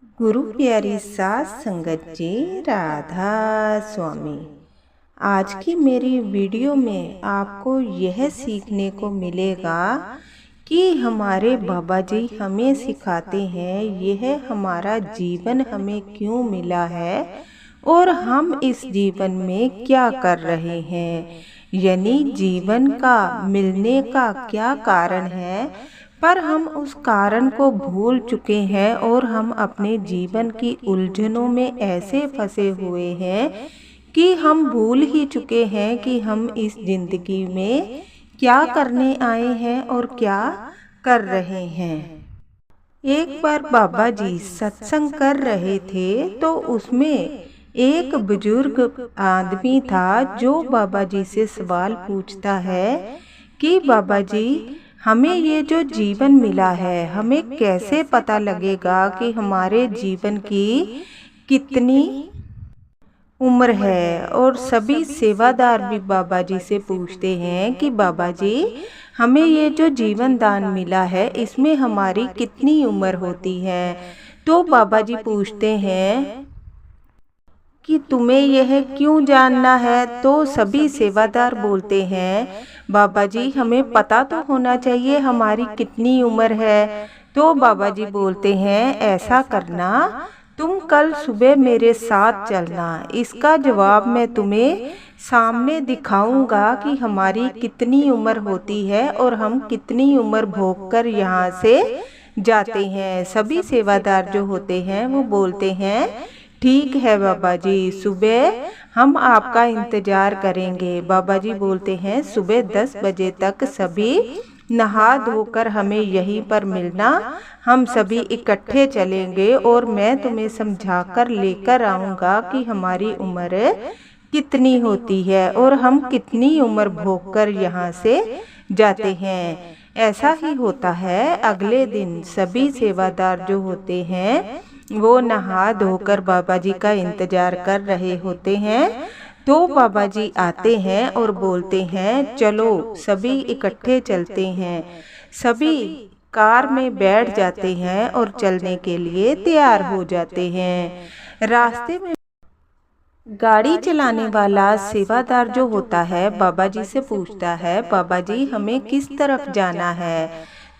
गुरु प्यारी सास संगत जी, राधा स्वामी। आज की मेरी वीडियो में आपको यह सीखने को मिलेगा कि हमारे बाबा जी हमें सिखाते हैं यह हमारा जीवन हमें क्यों मिला है और हम इस जीवन में क्या कर रहे हैं, यानी जीवन का मिलने का क्या कारण है, पर हम उस कारण को भूल चुके हैं और हम अपने जीवन की उलझनों में ऐसे फंसे हुए हैं कि हम भूल ही चुके हैं कि हम इस जिंदगी में क्या करने आए हैं और क्या कर रहे हैं। एक बार बाबा जी सत्संग कर रहे थे तो उसमें एक बुजुर्ग आदमी था जो बाबा जी से सवाल पूछता है कि बाबा जी, हमें ये जो जीवन मिला है हमें कैसे पता लगेगा कि हमारे जीवन की कितनी उम्र है। और सभी सेवादार भी बाबा जी से पूछते हैं कि बाबा जी, हमें ये जो जीवन दान मिला है इसमें हमारी कितनी उम्र होती है। तो बाबा जी पूछते हैं कि तुम्हें यह क्यों जानना है। तो सभी सेवादार बोलते हैं बाबा जी, हमें पता तो होना चाहिए हमारी कितनी उम्र है। तो बाबा जी बोलते हैं ऐसा करना, तुम कल सुबह मेरे साथ चलना, इसका जवाब मैं तुम्हें सामने दिखाऊंगा कि हमारी कितनी उम्र होती है और हम कितनी उम्र भोग कर यहाँ से जाते हैं। सभी सेवादार जो होते हैं वो बोलते हैं ठीक है बाबा जी, सुबह हम आपका इंतजार करेंगे। बाबा जी बोलते हैं सुबह 10 बजे तक सभी नहा धोकर हमें यहीं पर मिलना, हम सभी इकट्ठे चलेंगे और मैं तुम्हें समझाकर लेकर आऊँगा कि हमारी उम्र कितनी होती है और हम कितनी उम्र भोग कर यहाँ से जाते हैं। ऐसा ही होता है। अगले दिन सभी सेवादार जो होते हैं वो नहा धोकर बाबा जी का इंतजार कर रहे होते हैं। तो बाबा जी आते हैं और बोलते हैं चलो सभी इकट्ठे चलते हैं। सभी कार में बैठ जाते हैं और चलने के लिए तैयार हो जाते हैं। रास्ते में गाड़ी चलाने वाला सेवादार जो होता है बाबा जी से पूछता है बाबा जी, हमें किस तरफ जाना है।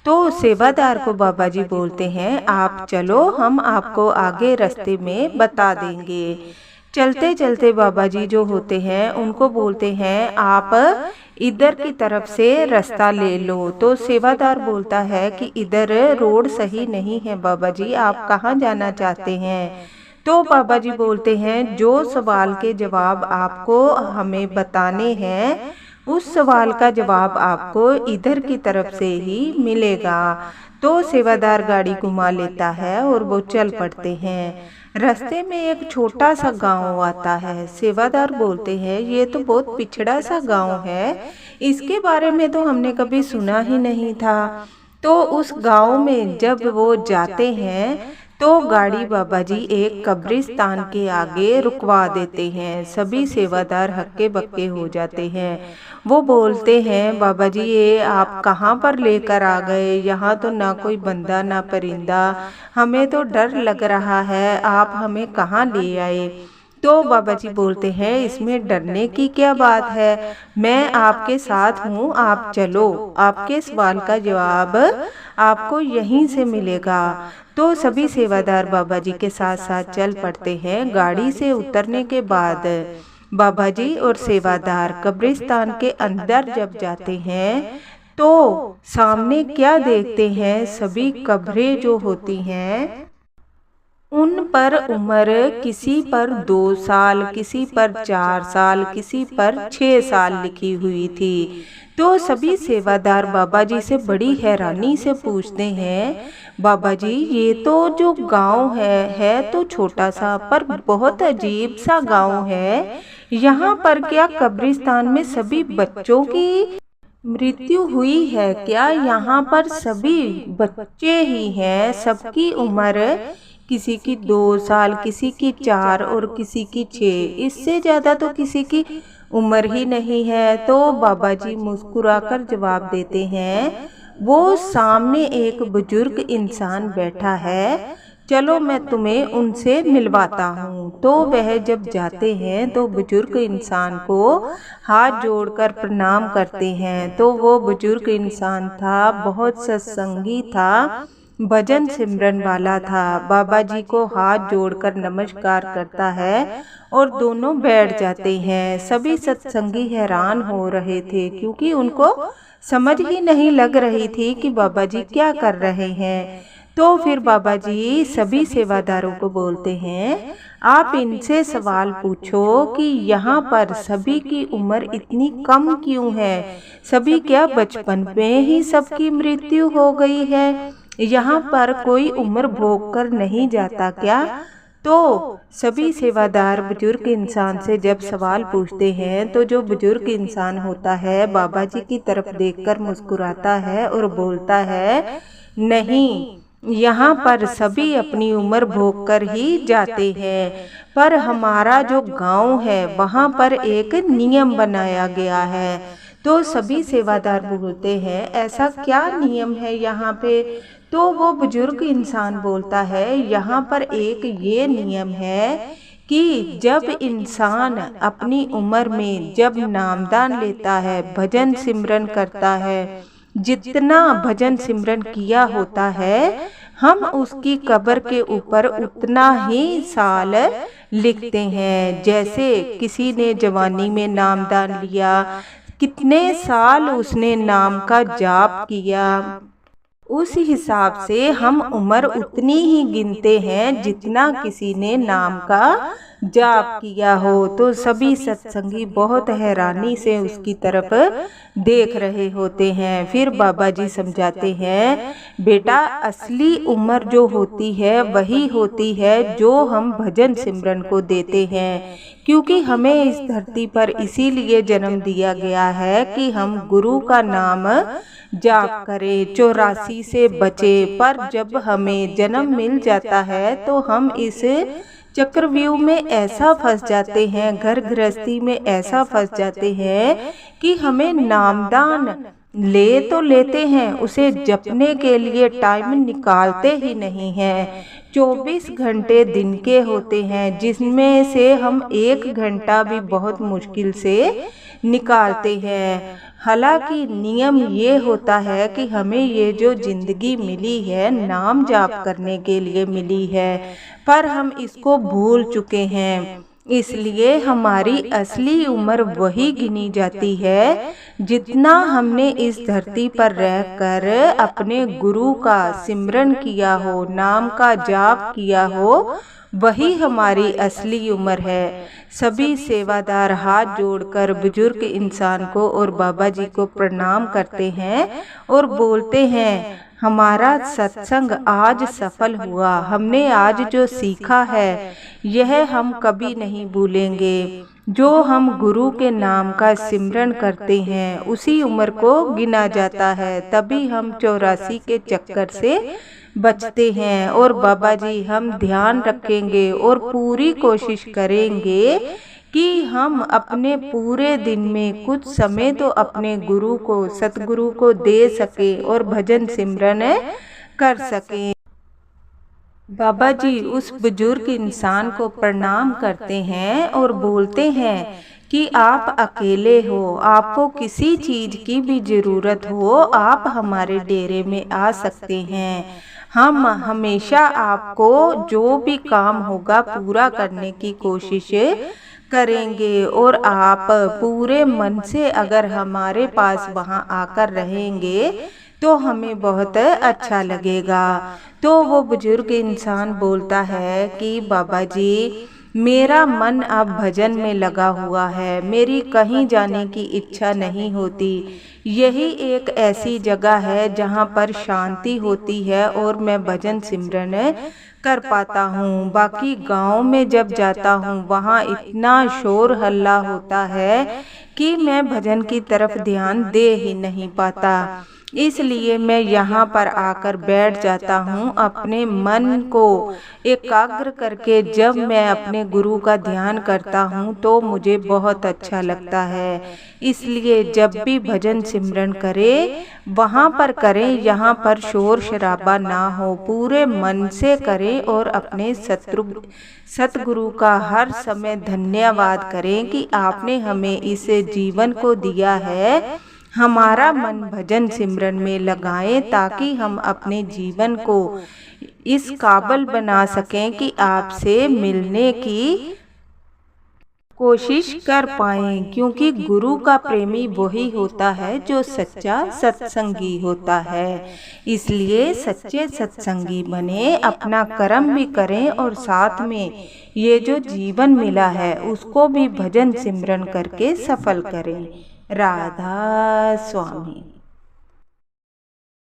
तो सेवादार को बाबा जी बोलते हैं आप चलो, हम आपको आगे रास्ते में बता देंगे। चलते चलते बाबा जी जो होते हैं उनको बोलते हैं आप इधर की तरफ से रास्ता ले लो। तो सेवादार बोलता है कि इधर रोड सही नहीं है बाबा जी, आप कहाँ जाना चाहते हैं। तो बाबा जी बोलते हैं जो सवाल के जवाब आपको हमें बताने हैं उस सवाल का जवाब आपको इधर की तरफ से ही मिलेगा। तो सेवादार गाड़ी घुमा लेता है और वो चल पड़ते हैं। रास्ते में एक छोटा सा गांव आता है। सेवादार बोलते हैं ये तो बहुत पिछड़ा सा गांव है, इसके बारे में तो हमने कभी सुना ही नहीं था। तो उस गांव में जब वो जाते हैं तो गाड़ी बाबा जी एक कब्रिस्तान के आगे रुकवा देते हैं। सभी सेवादार हक्के बक्के हो जाते हैं। वो बोलते हैं बाबा जी ये आप कहाँ पर लेकर आ गए, यहाँ तो ना कोई बंदा ना परिंदा, हमें तो डर लग रहा है, आप हमें कहाँ ले आए। तो बाबा जी बोलते हैं इसमें डरने की क्या बात है, मैं आपके साथ हूँ, आप चलो, आपके सवाल का जवाब आपको यहीं से मिलेगा। तो सभी सेवादार बाबा जी के साथ साथ चल पड़ते हैं। गाड़ी से उतरने के बाद बाबा जी और सेवादार कब्रिस्तान के अंदर जब जाते हैं तो सामने क्या देखते हैं, सभी कब्रें जो होती हैं उन पर उम्र किसी पर 2 साल, किसी पर 4 साल, किसी पर 6 साल लिखी हुई थी। तो सभी सेवादार बाबा जी से बड़ी हैरानी से पूछते हैं बाबा जी ये तो जो गांव है तो छोटा सा पर बहुत अजीब सा गांव है, यहाँ पर क्या कब्रिस्तान में सभी बच्चों की मृत्यु हुई है क्या, यहाँ पर सभी बच्चे ही हैं, सबकी उम्र किसी की 2 साल, किसी की 4 और किसी की 6, इससे ज़्यादा तो किसी की उम्र ही नहीं है। तो बाबा जी मुस्कुराकर जवाब देते हैं वो सामने एक बुजुर्ग इंसान बैठा है चलो मैं तुम्हें उनसे मिलवाता हूँ। तो वह जब जाते हैं तो बुजुर्ग इंसान को हाथ जोड़कर प्रणाम करते हैं। तो वो बुजुर्ग इंसान था, बहुत सत्संगी था, भजन सिमरन वाला था। बाबा जी को हाथ जोड़कर नमस्कार करता है और दोनों बैठ जाते हैं। सभी सत्संगी हैरान हो रहे थे क्योंकि उनको समझ ही नहीं लग रही थी कि बाबा जी क्या कर रहे हैं। तो फिर बाबा जी सभी सेवादारों को बोलते हैं, आप इनसे सवाल पूछो कि यहाँ पर सभी की उम्र इतनी कम क्यों है? सभी क्या बचपन में ही सबकी मृत्यु हो गई है? यहाँ पर कोई उम्र भोग कर नहीं जाता क्या? तो सभी सेवादार बुजुर्ग इंसान से जब सवाल पूछते हैं तो जो बुजुर्ग इंसान होता है बाबा जी की तरफ देखकर मुस्कुराता है और बोलता है, नहीं, यहाँ पर सभी अपनी उम्र भोग कर ही जाते हैं, पर हमारा जो गांव है वहाँ पर एक नियम बनाया गया है। तो सभी सेवादार बोलते हैं, ऐसा क्या नियम है यहाँ पे? तो वो बुजुर्ग इंसान बोलता है, यहाँ पर एक ये नियम है कि जब इंसान अपनी उम्र में जब नामदान लेता है, भजन सिमरन करता है, जितना भजन सिमरन किया होता है, हम उसकी कब्र के ऊपर उतना ही साल लिखते हैं। जैसे किसी ने जवानी में नामदान लिया, कितने साल उसने नाम का जाप किया, उस हिसाब से हम उम्र उतनी ही गिनते हैं जितना किसी ने नाम का जाप किया हो। तो सभी सत्संगी बहुत हैरानी से उसकी तरफ देख रहे होते हैं। फिर बाबा जी समझाते हैं, बेटा असली उम्र जो होती है वही होती है जो हम भजन सिमरन को देते हैं, क्योंकि हमें इस धरती पर इसीलिए जन्म दिया गया है कि हम गुरु का नाम जाप करें, 84 से बचे। पर जब हमें जन्म मिल जाता है तो हम इस चक्रव्यूह में ऐसा फंस जाते हैं, घर गृहस्थी में ऐसा फंस जाते हैं कि हमें नामदान ले तो लेते हैं, उसे जपने के लिए टाइम निकालते ही नहीं हैं। 24 घंटे दिन के होते हैं जिसमें से हम 1 घंटा भी बहुत मुश्किल से निकालते हैं। हालांकि नियम ये होता है कि हमें ये जो जिंदगी मिली है नाम जाप करने के लिए मिली है, पर हम इसको भूल चुके हैं। इसलिए हमारी असली उम्र वही गिनी जाती है जितना हमने इस धरती पर रहकर अपने गुरु का सिमरन किया हो, नाम का जाप किया हो, वही हमारी असली उम्र है। सभी सेवादार हाथ जोड़कर बुजुर्ग इंसान को और बाबा जी को प्रणाम करते हैं और बोलते हैं, हमारा सत्संग आज सफल हुआ। हमने आज जो सीखा है यह हम कभी नहीं भूलेंगे। जो हम गुरु के नाम का सिमरन करते हैं उसी उम्र को गिना जाता है, तभी हम 84 के चक्कर से बचते हैं। और बाबा जी हम ध्यान रखेंगे और पूरी कोशिश करेंगे कि हम अपने पूरे दिन में कुछ समय तो अपने गुरु को, सतगुरु को दे सके और भजन सिमरन कर सके। बाबा जी उस बुजुर्ग इंसान को प्रणाम करते हैं और बोलते हैं कि आप अकेले हो, आपको किसी चीज की भी जरूरत हो आप हमारे डेरे में आ सकते हैं। हम हमेशा आपको जो भी काम होगा पूरा करने की कोशिश करेंगे, और आप पूरे मन से अगर हमारे पास वहाँ आकर रहेंगे तो हमें बहुत अच्छा लगेगा। तो वो बुजुर्ग इंसान बोलता है कि बाबा जी मेरा मन अब भजन में लगा हुआ है, मेरी कहीं जाने की इच्छा नहीं होती। यही एक ऐसी जगह है जहाँ पर शांति होती है और मैं भजन सिमरन कर पाता हूँ। बाकी गांव में जब जाता हूँ वहाँ इतना शोर हल्ला होता है कि मैं भजन की तरफ ध्यान दे ही नहीं पाता। इसलिए मैं यहाँ पर आकर बैठ जाता हूँ। अपने मन को एकाग्र करके जब मैं अपने गुरु का ध्यान करता हूँ तो मुझे बहुत अच्छा लगता है। इसलिए जब भी भजन सिमरन करें वहाँ पर करें, यहाँ पर शोर शराबा ना हो, पूरे मन से करें और अपने सतगुरु का हर समय धन्यवाद करें कि आपने हमें इस जीवन को दिया है। हमारा मन भजन सिमरन में लगाएं ताकि हम अपने जीवन को इस काबिल बना सकें कि आपसे मिलने की कोशिश कर पाएं, क्योंकि गुरु का प्रेमी वही होता है जो सच्चा सत्संगी होता है। इसलिए सच्चे सत्संगी बने, अपना कर्म भी करें और साथ में ये जो जीवन मिला है उसको भी भजन सिमरन करके सफल करें। राधा स्वामी।